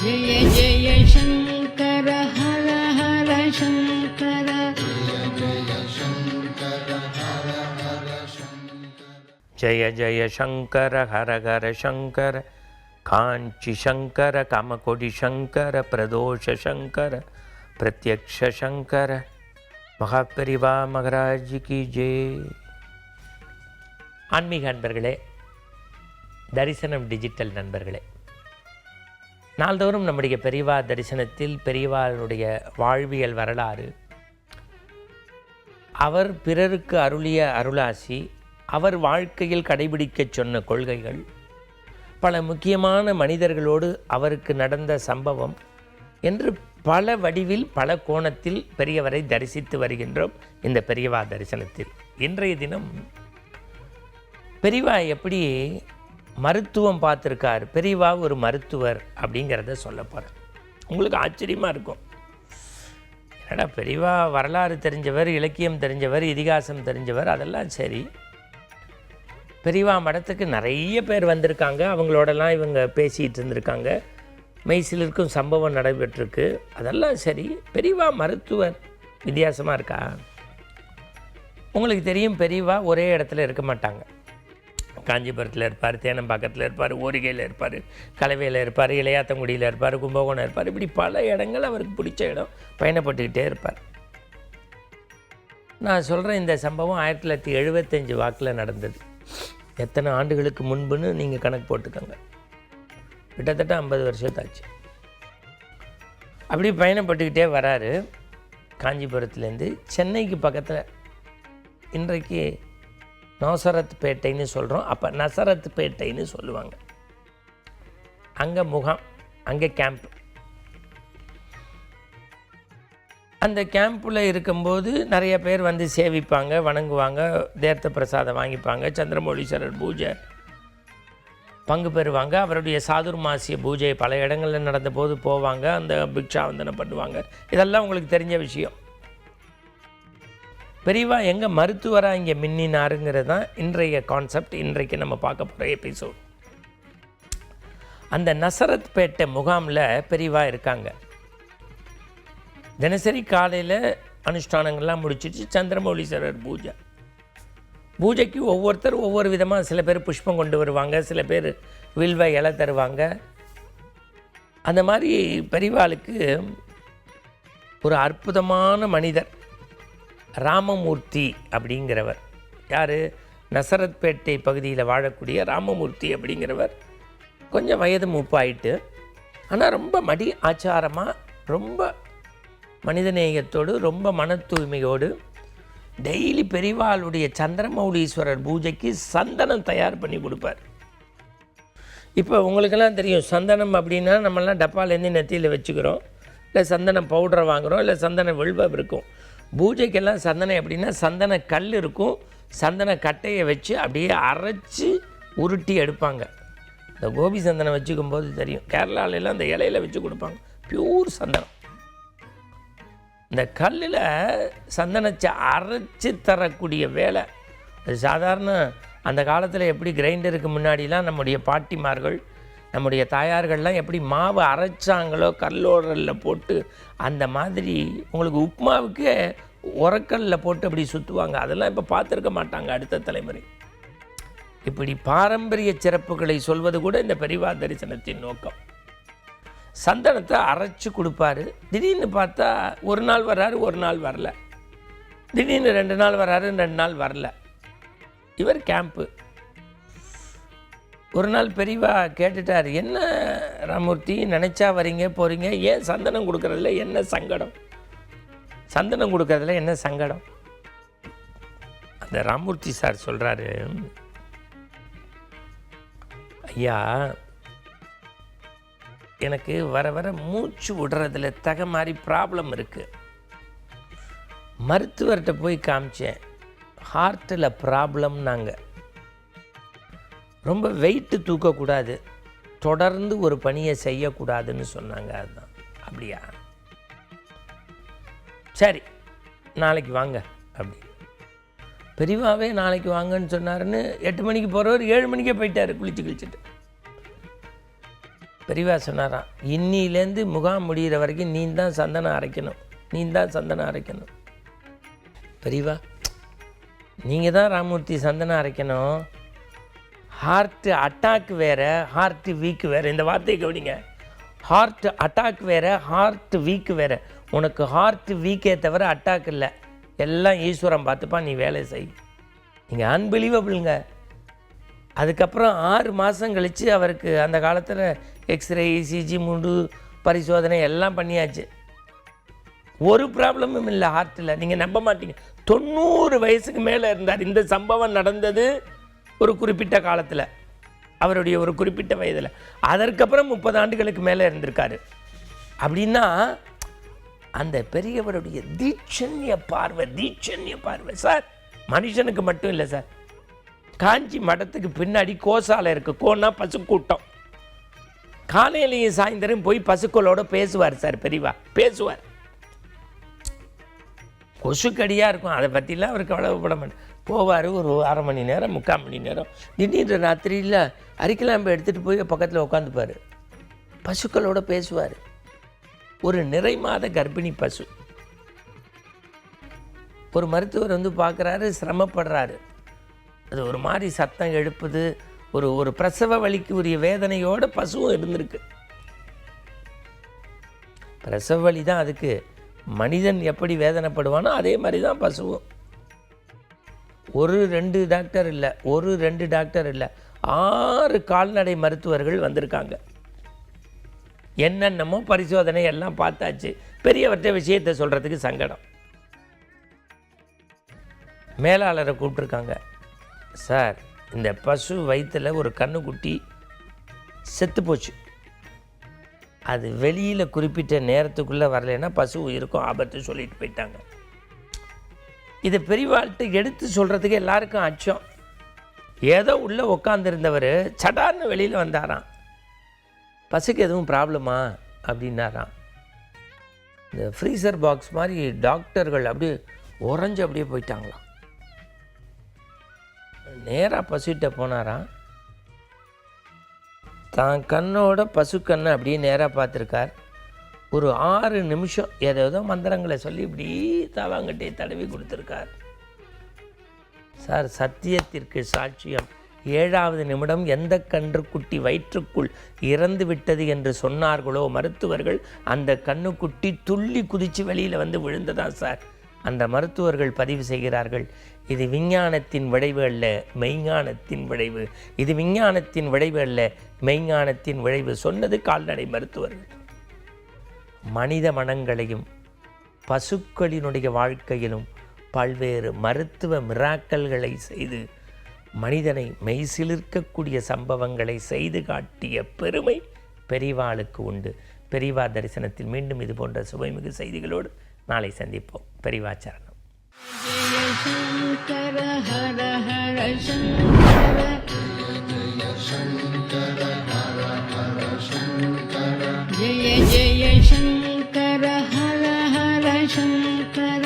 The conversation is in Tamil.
जय जय शङ्कर हर हर शङ्कर जय जय शङ्कर हर हर शङ्कर काञ्ची शङ्कर कामकोटि शङ्कर प्रदोष शङ्कर प्रत्यक्ष शङ्कर மகாபெரிவா மகராஜ் கி ஜெய். ஆன்மீக நண்பர்களே, தரிசனம் டிஜிட்டல் நண்பர்களே, நாள்தோறும் நம்முடைய பெரியவா தரிசனத்தில் பெரியவாளுடைய வாழ்வியல் வரலாறு, அவர் பிறருக்கு அருளிய அருளாசி, அவர் வாழ்க்கையில் கடைபிடிக்க சொன்ன கொள்கைகள், பல முக்கியமான மனிதர்களோடு அவருக்கு நடந்த சம்பவம் என்று பல வடிவில் பல கோணத்தில் பெரியவரை தரிசித்து வருகின்றோம். இந்த பெரியவா தரிசனத்தில் இன்றைய தினம் பெரியவா எப்படி மருத்துவம் பார்த்துருக்கார், பெரியவா ஒரு மருத்துவர் அப்படிங்கிறத சொல்ல போகிறேன். உங்களுக்கு ஆச்சரியமாக இருக்கும், என்னடா பெரியவா வரலாறு தெரிஞ்சவர், இலக்கியம் தெரிஞ்சவர், இதிகாசம் தெரிஞ்சவர், அதெல்லாம் சரி, பெரியவா மடத்துக்கு நிறைய பேர் வந்திருக்காங்க, அவங்களோடலாம் இவங்க பேசிகிட்டு இருந்திருக்காங்க, மெய்சிலிருக்கும் சம்பவம் நடைபெற்றிருக்கு, அதெல்லாம் சரி, பெரியவா மருத்துவர் வித்தியாசமாக இருக்கா? உங்களுக்கு தெரியும், பெரியவா ஒரே இடத்துல இருக்க மாட்டாங்க. காஞ்சிபுரத்தில் இருப்பார், தேனம்பாக்கத்தில் இருப்பார், ஓரிகையில் இருப்பார், கலவையில் இருப்பார், இளையாத்தங்குடியில் இருப்பார், கும்பகோணம் இருப்பார், இப்படி பல இடங்கள் அவருக்கு பிடிச்ச இடம் பயணப்பட்டுக்கிட்டே இருப்பார். நான் சொல்கிறேன், இந்த சம்பவம் 1975 வாக்கில் நடந்தது. எத்தனை ஆண்டுகளுக்கு முன்புன்னு நீங்கள் கணக்கு போட்டுக்கோங்க, கிட்டத்தட்ட 50 வருஷத்தாச்சு. அப்படி பயணப்பட்டுக்கிட்டே வராரு. காஞ்சிபுரத்துலேருந்து சென்னைக்கு பக்கத்தில், இன்றைக்கு நோசரத் பேட்டைன்னு சொல்கிறோம், அப்போ நசரத் பேட்டைன்னு சொல்லுவாங்க. அங்கே முகாம், அங்கே கேம்ப். அந்த கேம்பில் இருக்கும்போது நிறைய பேர் வந்து சேவிப்பாங்க, வணங்குவாங்க, தேர்த்த பிரசாதம் வாங்கிப்பாங்க, சந்திரமௌலீஸ்வரர் பூஜை பங்கு பெறுவாங்க, அவருடைய சாதுர்மாசிய பூஜை பல இடங்களில் நடந்த போது போவாங்க, அந்த பிக்ஷாவந்தனம் பண்ணுவாங்க. இதெல்லாம் உங்களுக்கு தெரிஞ்ச விஷயம். பெரியவா எங்கே மருத்துவராக இங்கே மின்னினாருங்கிறது தான் இன்றைய கான்செப்ட், இன்றைக்கு நம்ம பார்க்க போகிற எபிசோட். அந்த நசரத் பேட்டை முகாமில் பெரியவா இருக்காங்க. தினசரி காலையில் அனுஷ்டானங்கள்லாம் முடிச்சிட்டு சந்திரமௌலீஸ்வரர் பூஜைக்கு ஒவ்வொருத்தர் ஒவ்வொரு விதமாக, சில பேர் புஷ்பம் கொண்டு வருவாங்க, சில பேர் வில்வ இலை தருவாங்க. அந்த மாதிரி பெரியவாளுக்கு ஒரு அற்புதமான மனிதர் ராமமூர்த்தி அப்படிங்கிறவர். யார்? நசரத்பேட்டை பகுதியில் வாழக்கூடிய ராமமூர்த்தி அப்படிங்கிறவர். கொஞ்சம் வயது மூப்பாயிட்டு, ஆனால் ரொம்ப மடி ஆச்சாரமாக, ரொம்ப மனிதநேயத்தோடு, ரொம்ப மன தூய்மையோடு டெய்லி பெரியவாளுடைய சந்திரமௌலீஸ்வரர் பூஜைக்கு சந்தனம் தயார் பண்ணி கொடுப்பார். இப்போ உங்களுக்கெல்லாம் தெரியும், சந்தனம் அப்படின்னா நம்மளாம் டப்பாலேருந்து நெத்தியில் வச்சுக்கிறோம், இல்லை சந்தனம் பவுடரை வாங்குகிறோம், இல்லை சந்தன வில்வம் இருக்கும். பூஜைக்கெல்லாம் சந்தனம் எப்படின்னா சந்தன கல் இருக்கும், சந்தன கட்டையை வச்சு அப்படியே அரைச்சி உருட்டி எடுப்பாங்க. இந்த கோபி சந்தனம் வச்சுக்கும் போது தெரியும், கேரளாவிலலாம் அந்த இலையில் வச்சு கொடுப்பாங்க, பியூர் சந்தனம். இந்த கல்லில் சந்தனத்தை அரைச்சி தரக்கூடிய வேலை அது சாதாரண. அந்த காலத்தில் எப்படி கிரைண்டருக்கு முன்னாடிலாம் நம்முடைய பாட்டிமார்கள், நம்முடைய தாயார்கள்லாம் எப்படி மாவு அரைச்சாங்களோ கல்லோடலில் போட்டு, அந்த மாதிரி உங்களுக்கு உப்புமாவுக்கு உரக்கல்லில் போட்டு அப்படி சுற்றுவாங்க. அதெல்லாம் இப்போ பார்த்துருக்க மாட்டாங்க அடுத்த தலைமுறை. இப்படி பாரம்பரிய சிறப்புகளை சொல்வது கூட இந்த பெரியவா தரிசனத்தின் நோக்கம். சந்தனத்தை அரைச்சி கொடுப்பாரு. திடீர்னு பார்த்தா ஒரு நாள் வர்றாரு, ஒரு நாள் வரல, திடீர்னு 2 நாள் வர்றாரு, 2 நாள் வரல. இவர் கேம்ப்பு. ஒரு நாள் பெரியவா கேட்டுட்டார், என்ன ராமூர்த்தி, நினச்சா வரீங்க போகிறீங்க, ஏன் சந்தனம் கொடுக்குறதுல என்ன சங்கடம்? சந்தனம் கொடுக்குறதுல என்ன சங்கடம்? அந்த ராமூர்த்தி சார் சொல்கிறாரு, ஐயா, எனக்கு வர வர மூச்சு விடுறதுல மாதிரி ப்ராப்ளம் இருக்குது. மருத்துவர்கிட்ட போய் காமிச்சேன், ஹார்ட்டில் ப்ராப்ளம்னாங்க. ரொம்ப வெயிட்டு தூக்கக்கூடாது, தொடர்ந்து ஒரு பணியை செய்யக்கூடாதுன்னு சொன்னாங்க. அதுதான். அப்படியா, சரி நாளைக்கு வாங்க அப்படி. பெரியவாவே நாளைக்கு வாங்கன்னு சொன்னாருன்னு 8 மணிக்கு போகிறவர் 7 மணிக்கே போயிட்டார் குளிச்சுட்டு. பெரியவா சொன்னாராம், இன்னிலேருந்து முகாம் முடிகிற வரைக்கும் நீ தான் சந்தனம் அரைக்கணும், நீ தான் சந்தனம் அரைக்கணும். பெரியவா, நீங்கள் தான் ராமூர்த்தி சந்தனம் அரைக்கணும், ஹார்ட்டு அட்டாக் வேறு ஹார்ட்டு வீக்கு வேறு. இந்த வார்த்தையை கவனிங்க, ஹார்ட் அட்டாக் வேறு ஹார்ட் வீக்கு வேறு. உனக்கு ஹார்ட் வீக்கே தவிர அட்டாக் இல்லை, எல்லாம் ஈஸ்வரன் பார்த்துப்பா, நீ வேலை செய். நீங்கள் அன்பிலீவபிளுங்க. அதுக்கப்புறம் 6 மாதம் கழித்து அவருக்கு அந்த காலத்தில் எக்ஸ்ரே, இசிஜி, முண்டு பரிசோதனை எல்லாம் பண்ணியாச்சு. ஒரு ப்ராப்ளமும் இல்லை ஹார்ட்டில். நீங்கள் நம்ப மாட்டீங்க, 90 வயசுக்கு மேலே இருந்தார். இந்த சம்பவம் நடந்தது ஒரு குறிப்பிட்ட காலத்தில், அவருடைய ஒரு குறிப்பிட்ட வயதில். அதற்கப்புறம் 30 ஆண்டுகளுக்கு மேலே இருந்திருக்காரு. அப்படின்னா அந்த பெரியவருடைய தீட்சண்ய பார்வை சார், மனுஷனுக்கு மட்டும் இல்லை சார். காஞ்சி மடத்துக்கு பின்னாடி கோசாலை இருக்குது, கோனா பசு கூட்டம். காலையிலையும் சாயந்தரம் போய் பசுக்களோட பேசுவார் சார் பெரியவா, பேசுவார். கொசுக்கடியாக இருக்கும், அதை பற்றிலாம் அவருக்கு கவலைப்பட மாட்டேன். போவார், ஒரு 1/2 மணி நேரம் 3/4 மணி நேரம். திடீர்னு ராத்திரியில் அரிக்கலாம்பு எடுத்துகிட்டு போய் பக்கத்தில் உட்காந்துப்பார், பசுக்களோட பேசுவார். ஒரு நிறை மாத கர்ப்பிணி பசு. ஒரு மருத்துவர் வந்து பார்க்குறாரு, சிரமப்படுறாரு. அது ஒரு மாதிரி சத்தம் எழுப்புது, ஒரு பிரசவ வலிக்கு உரிய வேதனையோடு பசுவும் இருந்திருக்கு. பிரசவ வலி தான் அதுக்கு. மனிதன் எப்படி வேதனைப்படுவானோ அதே மாதிரி தான் பசுவும். 1-2 டாக்டர் இல்லை, 1-2 டாக்டர் இல்லை, 6 கால்நடை மருத்துவர்கள் வந்திருக்காங்க. என்னென்னமோ பரிசோதனை எல்லாம் பார்த்தாச்சு. பெரியவர்கிட்ட விஷயத்தை சொல்கிறதுக்கு சங்கடம். மேலாளரை கூப்பிட்ருக்காங்க. சார், இந்த பசு வயிற்றில் ஒரு கண்ணுக்குட்டி செத்து போச்சு, அது வெளியில் குறிப்பிட்ட நேரத்துக்குள்ளே வரலைன்னா பசு உயிருக்கும் ஆபத்து சொல்லிட்டு போயிட்டாங்க. இதை பெரியவாள்கிட்ட எடுத்து சொல்கிறதுக்கு எல்லாருக்கும் அச்சம். ஏதோ உள்ளே உட்காந்துருந்தவர் சடார்னு வெளியில் வந்தாராம். பசுக்கு எதுவும் ப்ராப்ளமா அப்படின்னாராம். இந்த ஃப்ரீசர் பாக்ஸ் மாதிரி டாக்டர்கள் அப்படியே உறைஞ்சு அப்படியே போயிட்டாங்களாம். நேராக பசுகிட்ட போனாராம். தான் கண்ணோட பசு கண்ணை அப்படியே நேராக பார்த்துருக்கார். ஒரு 6 நிமிஷம் ஏதோ மந்திரங்களை சொல்லி இப்படி தாவாங்கட்டே தடவி கொடுத்துருக்கார். சார், சத்தியத்திற்கு சாட்சியம், 7வது நிமிடம் எந்த கன்றுக்குட்டி வயிற்றுக்குள் இறந்து விட்டது என்று சொன்னார்களோ மருத்துவர்கள், அந்த கண்ணுக்குட்டி துள்ளி குதித்து வெளியில் வந்து விழுந்ததான் சார் அந்த மருத்துவர்கள் பதிவு செய்கிறார்கள். இது விஞ்ஞானத்தின் விளைவு அல்ல, மெய்ஞானத்தின் விளைவு. இது விஞ்ஞானத்தின் விளைவு அல்ல, மெய்ஞானத்தின் விளைவு. சொன்னது கால்நடை மருத்துவர்கள். மனித மனங்களையும் பசுக்களினுடைய வாழ்க்கையிலும் பல்வேறு மருத்துவ மிராக்கல்களை செய்து மனிதனை மெய்சிலிர்க்கக்கூடிய சம்பவங்களை செய்து காட்டிய பெருமை பெரியவாளுக்கு உண்டு. பெரியவா தரிசனத்தில் மீண்டும் இது போன்ற சுவைமிகு செய்திகளோடு நாளை சந்திப்போம். பெரியவா சரணம். ஜெய சங்கர ஹர ஹர சங்கர, ஜெய ஜெய சங்கர ஹர ஹர சங்கர.